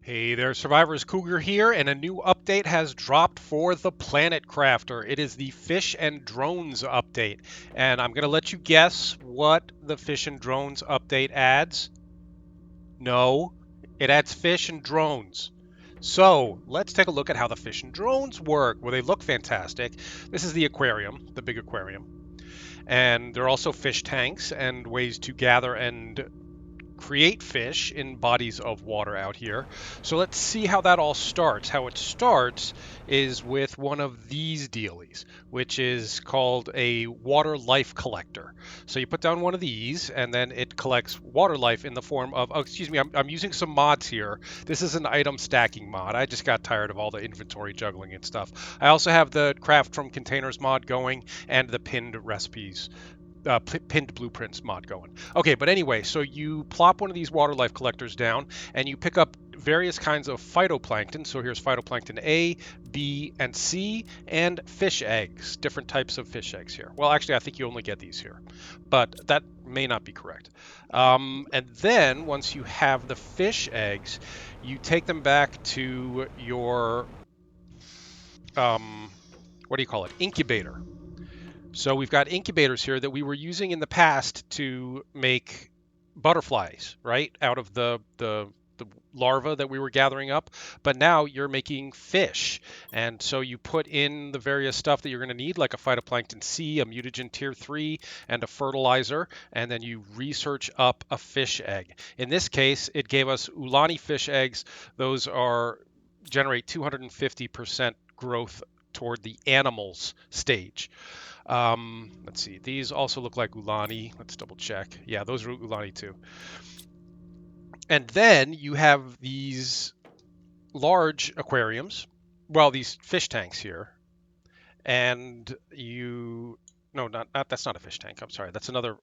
Hey there, Survivors Cougar here, and a new update has dropped for the Planet Crafter. It is the Fish and Drones update, and I'm going to let you guess what the Fish and Drones update adds. No, it adds fish and drones. So let's take a look at how the fish and drones work. Well, they look fantastic. This is the aquarium, the big aquarium. And there are also fish tanks and ways to gather and create fish in bodies of water out here. So let's see how that all starts. How it starts is with one of these dealies, which is called a water life collector. So you put down one of these, and then it collects water life in the form of, oh, excuse me, I'm using some mods here. This is an item stacking mod. I just got tired of all the inventory juggling and stuff. I also have the craft from containers mod going and the pinned recipes pinned blueprints mod going. Okay, but anyway, so you plop one of these water life collectors down and you pick up various kinds of phytoplankton. So here's phytoplankton A, B, and C, and fish eggs, different types of fish eggs here. Well, actually, I think you only get these here, but that may not be correct. And then once you have the fish eggs, you take them back to your, what do you call it, incubator. So we've got incubators here that we were using in the past to make butterflies, right? Out of the larva that we were gathering up. But now you're making fish. And so you put in the various stuff that you're going to need, like a phytoplankton C, a mutagen tier 3, and a fertilizer. And then you research up a fish egg. In this case, it gave us Ulani fish eggs. Those are generate 250% growth toward the animals stage. Let's see. These also look like Ulani. Let's double check. Yeah, those are Ulani too. And then you have these large aquariums. Well, these fish tanks here. And you... No, not that's not a fish tank. I'm sorry. That's another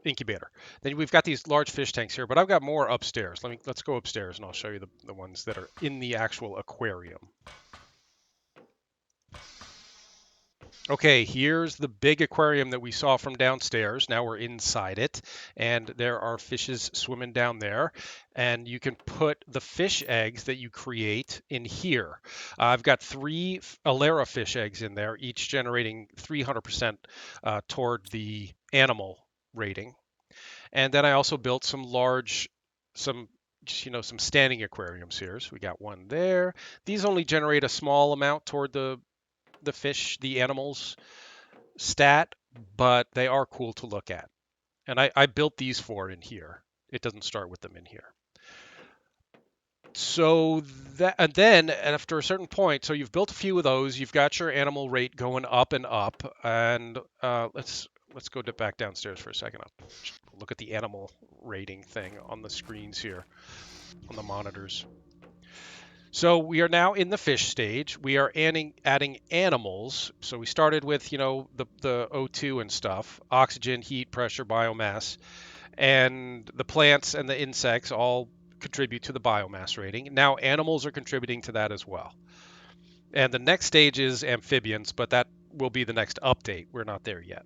incubator. Then we've got these large fish tanks here, but I've got more upstairs. Let's go upstairs and I'll show you the ones that are in the actual aquarium. Okay, here's the big aquarium that we saw from downstairs. Now we're inside it, and there are fishes swimming down there. And you can put the fish eggs that you create in here. I've got 3 Alera fish eggs in there, each generating 300% toward the animal rating. And then I also built some large, some some standing aquariums here. So we got one there. These only generate a small amount toward the fish, the animals stat, but they are cool to look at. And I built these 4 in here. It doesn't start with them in here. So that, and then after a certain point, so you've built a few of those, you've got your animal rate going up and up, and let's go back downstairs for a second. I'll look at the animal rating thing on the screens here, on the monitors. So we are now in the fish stage. We are adding animals. So we started with, the O2 and stuff, oxygen, heat, pressure, biomass, and the plants and the insects all contribute to the biomass rating. Now animals are contributing to that as well. And the next stage is amphibians, but that will be the next update. We're not there yet.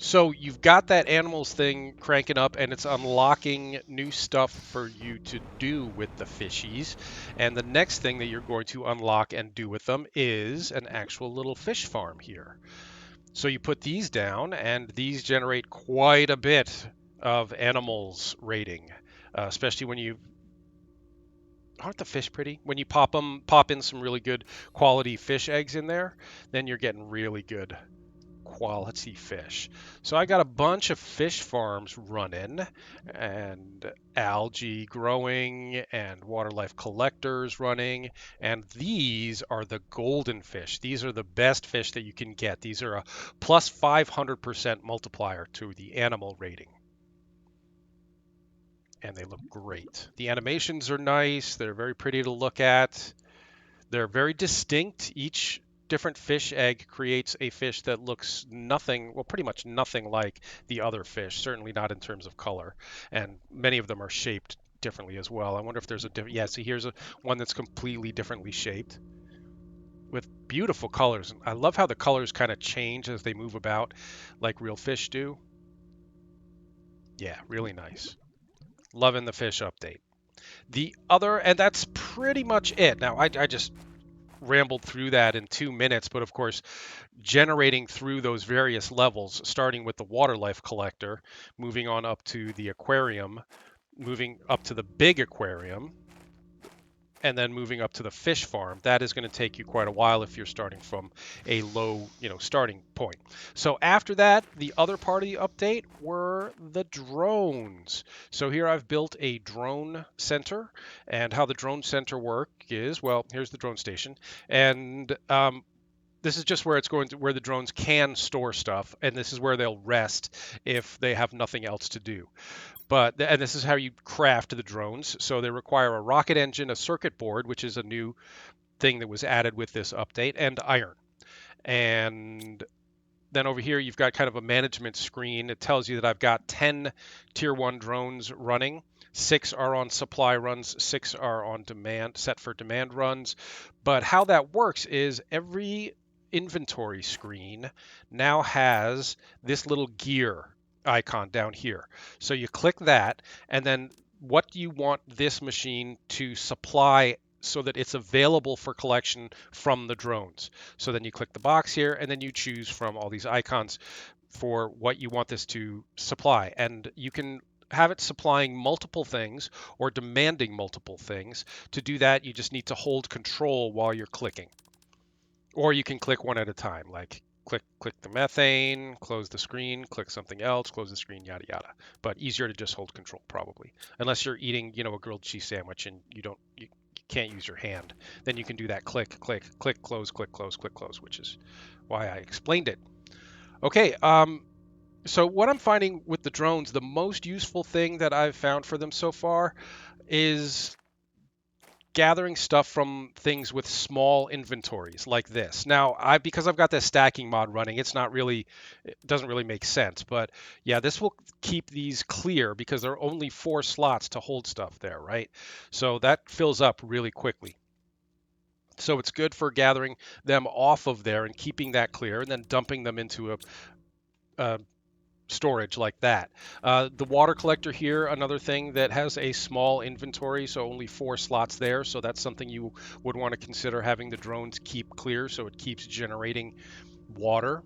So you've got that animals thing cranking up, and it's unlocking new stuff for you to do with the fishies. And the next thing that you're going to unlock and do with them is an actual little fish farm here. So you put these down, and these generate quite a bit of animals rating, especially when you... Aren't the fish pretty? When you pop in some really good quality fish eggs in there, then you're getting really good quality fish. So I got a bunch of fish farms running, and algae growing, and water life collectors running, and these are the golden fish. These are the best fish that you can get. These are a plus 500% multiplier to the animal rating. And they look great. The animations are nice. They're very pretty to look at. They're very distinct. Each different fish egg creates a fish that looks nothing, well, pretty much nothing like the other fish, certainly not in terms of color. And many of them are shaped differently as well. I wonder if there's a different, yeah, see here's one that's completely differently shaped with beautiful colors. I love how the colors kind of change as they move about like real fish do. Yeah, really nice. Loving the fish update. And that's pretty much it. Now, I just rambled through that in 2 minutes, but of course, generating through those various levels, starting with the water life collector, moving on up to the aquarium, moving up to the big aquarium, and then moving up to the fish farm. That is going to take you quite a while if you're starting from a low, starting point. So after that, the other part of the update were the drones. So here I've built a drone center, and how the drone center work is, well, here's the drone station, and this is just where it's going to where the drones can store stuff, and this is where they'll rest if they have nothing else to do. And this is how you craft the drones. So they require a rocket engine, a circuit board, which is a new thing that was added with this update, and iron. And then over here, you've got kind of a management screen. It tells you that I've got 10 tier 1 drones running. 6 are on supply runs, 6 are on demand, set for demand runs. But how that works is every inventory screen now has this little gear icon down here. So you click that, and then what do you want this machine to supply so that it's available for collection from the drones? So then you click the box here, and then you choose from all these icons for what you want this to supply. And you can have it supplying multiple things or demanding multiple things. To do that, you just need to hold control while you're clicking. Or you can click one at a time, like click the methane, close the screen, click something else, close the screen, yada yada. But easier to just hold control probably, unless you're eating, a grilled cheese sandwich and you can't use your hand. Then you can do that click, close, click, close, which is why I explained it. Okay, so what I'm finding with the drones, the most useful thing that I've found for them so far is gathering stuff from things with small inventories like this. Now, because I've got this stacking mod running, it doesn't really make sense. But yeah, this will keep these clear because there are only 4 slots to hold stuff there, right? So that fills up really quickly. So it's good for gathering them off of there and keeping that clear, and then dumping them into a storage like that. The water collector here, another thing that has a small inventory, so only 4 slots there. So that's something you would want to consider having the drones keep clear so it keeps generating water.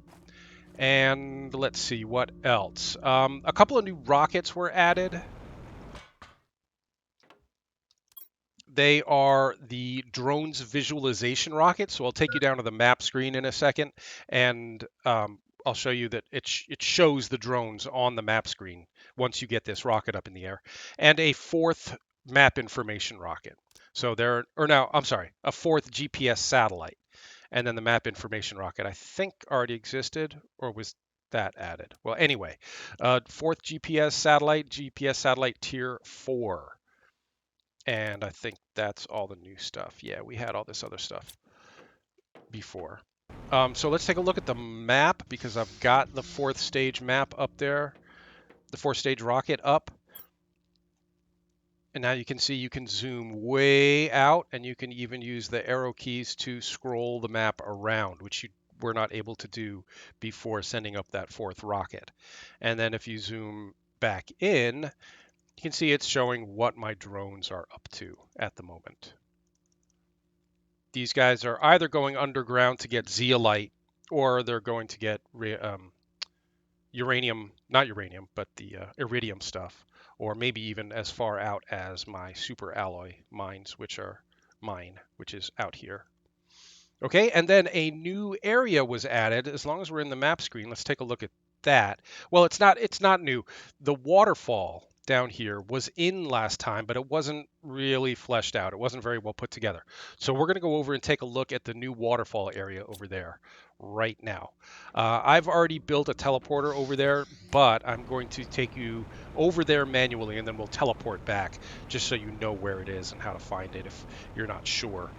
And let's see what else. A couple of new rockets were added. They are the drone's visualization rocket. So I'll take you down to the map screen in a second, and I'll show you that it shows the drones on the map screen once you get this rocket up in the air. And a 4th map information rocket. So a 4th GPS satellite. And then the map information rocket, I think already existed, or was that added? Well, anyway, 4th GPS satellite tier 4. And I think that's all the new stuff. Yeah, we had all this other stuff before. So let's take a look at the map, because I've got the 4th stage map up there, the 4th stage rocket up. And now you can see you can zoom way out, and you can even use the arrow keys to scroll the map around, which you were not able to do before sending up that 4th rocket. And then if you zoom back in, you can see it's showing what my drones are up to at the moment. These guys are either going underground to get zeolite, or they're going to get uranium, not uranium, but the iridium stuff, or maybe even as far out as my super alloy mines, which is out here. Okay, and then a new area was added. As long as we're in the map screen, let's take a look at that. Well, it's not new. The waterfall down here was in last time, but it wasn't really fleshed out. It wasn't very well put together. So we're going to go over and take a look at the new waterfall area over there right now. I've already built a teleporter over there, but I'm going to take you over there manually, and then we'll teleport back just so you know where it is and how to find it if you're not sure.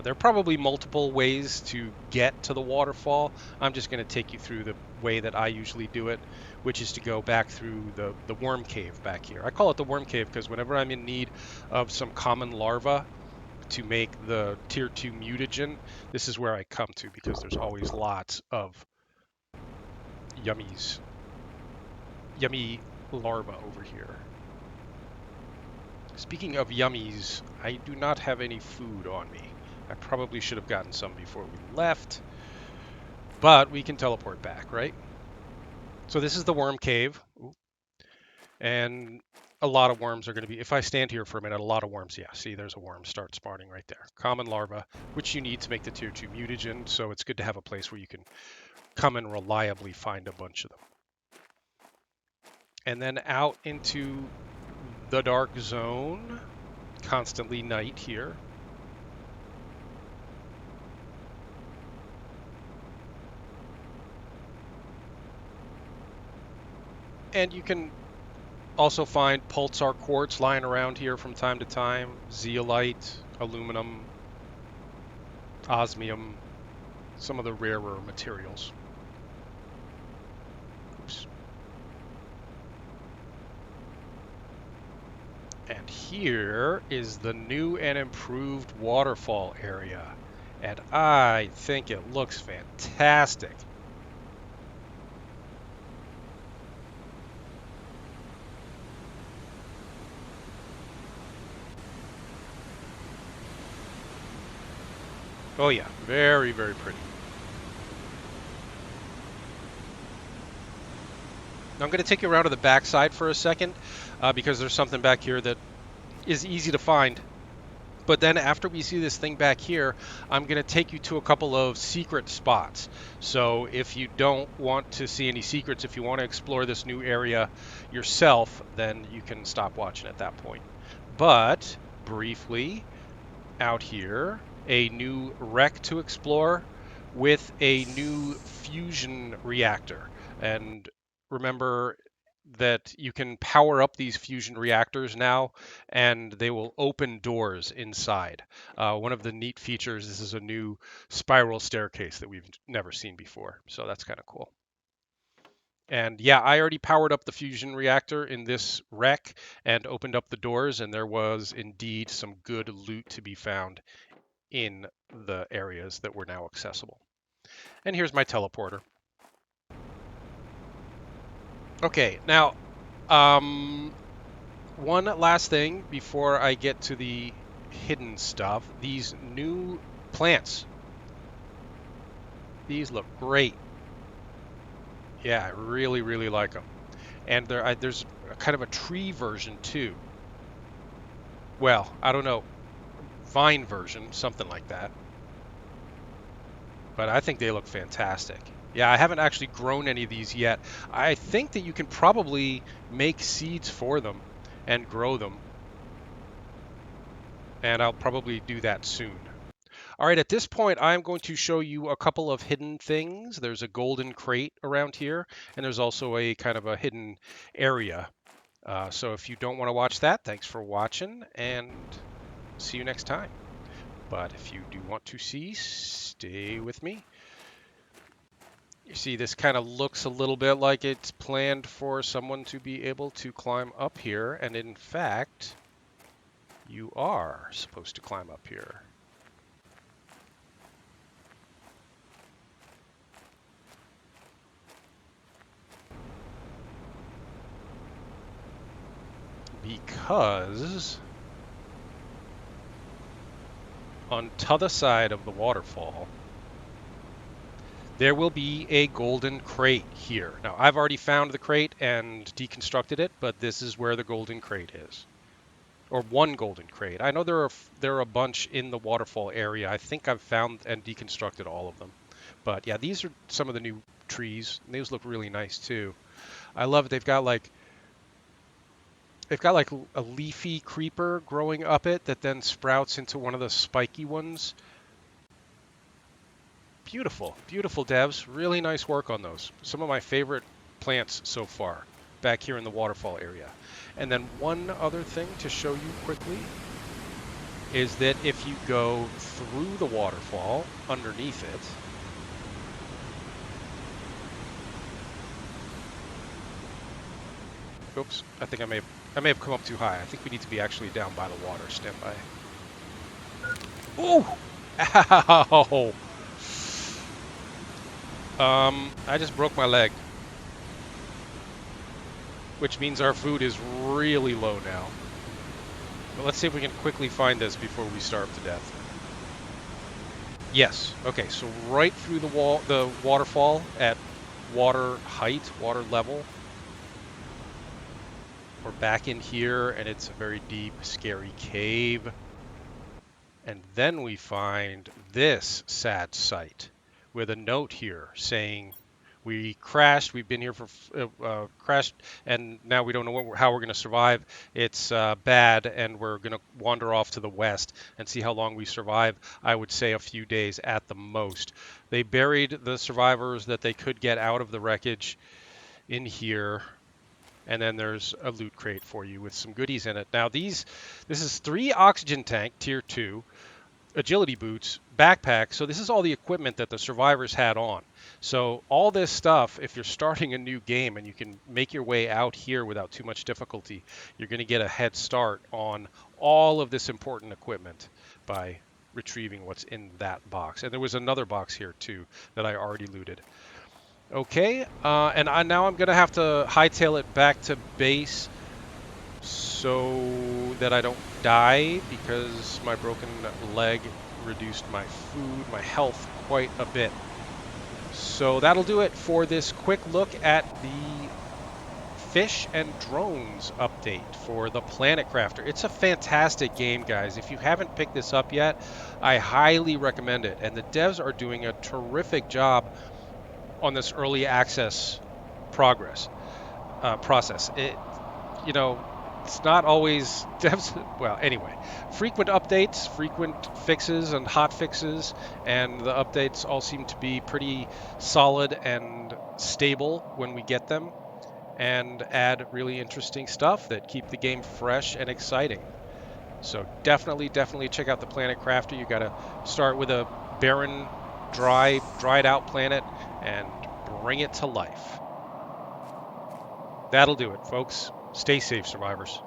There are probably multiple ways to get to the waterfall. I'm just going to take you through the way that I usually do it, which is to go back through the worm cave back here. I call it the worm cave because whenever I'm in need of some common larva to make the tier 2 mutagen, this is where I come to, because there's always lots of yummy larva over here. Speaking of yummies, I do not have any food on me. I probably should have gotten some before we left, but we can teleport back, right? So this is the worm cave. Ooh. And a lot of worms are going to be, if I stand here for a minute, a lot of worms. Yeah, see, there's a worm start spawning right there. Common larva, which you need to make the tier 2 mutagen, so it's good to have a place where you can come and reliably find a bunch of them. And then out into the dark zone, constantly night here. And you can also find pulsar quartz lying around here from time to time, zeolite, aluminum, osmium, some of the rarer materials. Oops. And here is the new and improved waterfall area. And I think it looks fantastic. Oh yeah, very, very pretty. Now I'm going to take you around to the back side for a second because there's something back here that is easy to find. But then after we see this thing back here, I'm going to take you to a couple of secret spots. So if you don't want to see any secrets, if you want to explore this new area yourself, then you can stop watching at that point. But briefly, out here, a new wreck to explore with a new fusion reactor. And remember that you can power up these fusion reactors now, and they will open doors inside. One of the neat features, this is a new spiral staircase that we've never seen before, so that's kind of cool. And yeah, I already powered up the fusion reactor in this wreck and opened up the doors, and there was indeed some good loot to be found in the areas that were now accessible. And here's my teleporter. Okay, now, one last thing before I get to the hidden stuff. These new plants. These look great. Yeah, I really, really like them. And there's kind of a tree version too. Well, I don't know, vine version, something like that. But I think they look fantastic. Yeah, I haven't actually grown any of these yet. I think that you can probably make seeds for them and grow them. And I'll probably do that soon. All right, at this point, I'm going to show you a couple of hidden things. There's a golden crate around here, and there's also a kind of a hidden area. So if you don't want to watch that, thanks for watching, and see you next time. But if you do want to see, stay with me. You see, this kind of looks a little bit like it's planned for someone to be able to climb up here, and in fact, you are supposed to climb up here. Because on t'other side of the waterfall, there will be a golden crate here. Now, I've already found the crate and deconstructed it, but this is where the golden crate is. Or one golden crate. I know there are a bunch in the waterfall area. I think I've found and deconstructed all of them. But yeah, these are some of the new trees. These look really nice too. I love it. They've got like a leafy creeper growing up it that then sprouts into one of the spiky ones. Beautiful, beautiful devs. Really nice work on those. Some of my favorite plants so far back here in the waterfall area. And then one other thing to show you quickly is that if you go through the waterfall underneath it, oops, I think I may have come up too high. I think we need to be actually down by the water. Stand by. Ooh! Ow! I just broke my leg. Which means our food is really low now. But let's see if we can quickly find this before we starve to death. Yes. Okay, so right through the waterfall at water height, water level. We're back in here, and it's a very deep, scary cave. And then we find this sad sight with a note here saying, we crashed. We've been here for crashed, and now we don't know how we're going to survive. It's bad, and we're going to wander off to the west and see how long we survive. I would say a few days at the most. They buried the survivors that they could get out of the wreckage in here, and then there's a loot crate for you with some goodies in it. Now this is 3 oxygen tank, tier 2, agility boots, backpack. So this is all the equipment that the survivors had on. So all this stuff, if you're starting a new game and you can make your way out here without too much difficulty, you're going to get a head start on all of this important equipment by retrieving what's in that box. And there was another box here too that I already looted. Okay, and now I'm going to have to hightail it back to base so that I don't die, because my broken leg reduced my food, my health quite a bit. So that'll do it for this quick look at the Fish and Drones update for the Planet Crafter. It's a fantastic game, guys. If you haven't picked this up yet, I highly recommend it. And the devs are doing a terrific job on this early access process. You know, it's not always devs. Well, anyway, frequent updates, frequent fixes, and hot fixes, and the updates all seem to be pretty solid and stable when we get them, and add really interesting stuff that keep the game fresh and exciting. So definitely check out the Planet Crafter. You got to start with a barren, dried out planet and bring it to life. That'll do it, folks. Stay safe, survivors.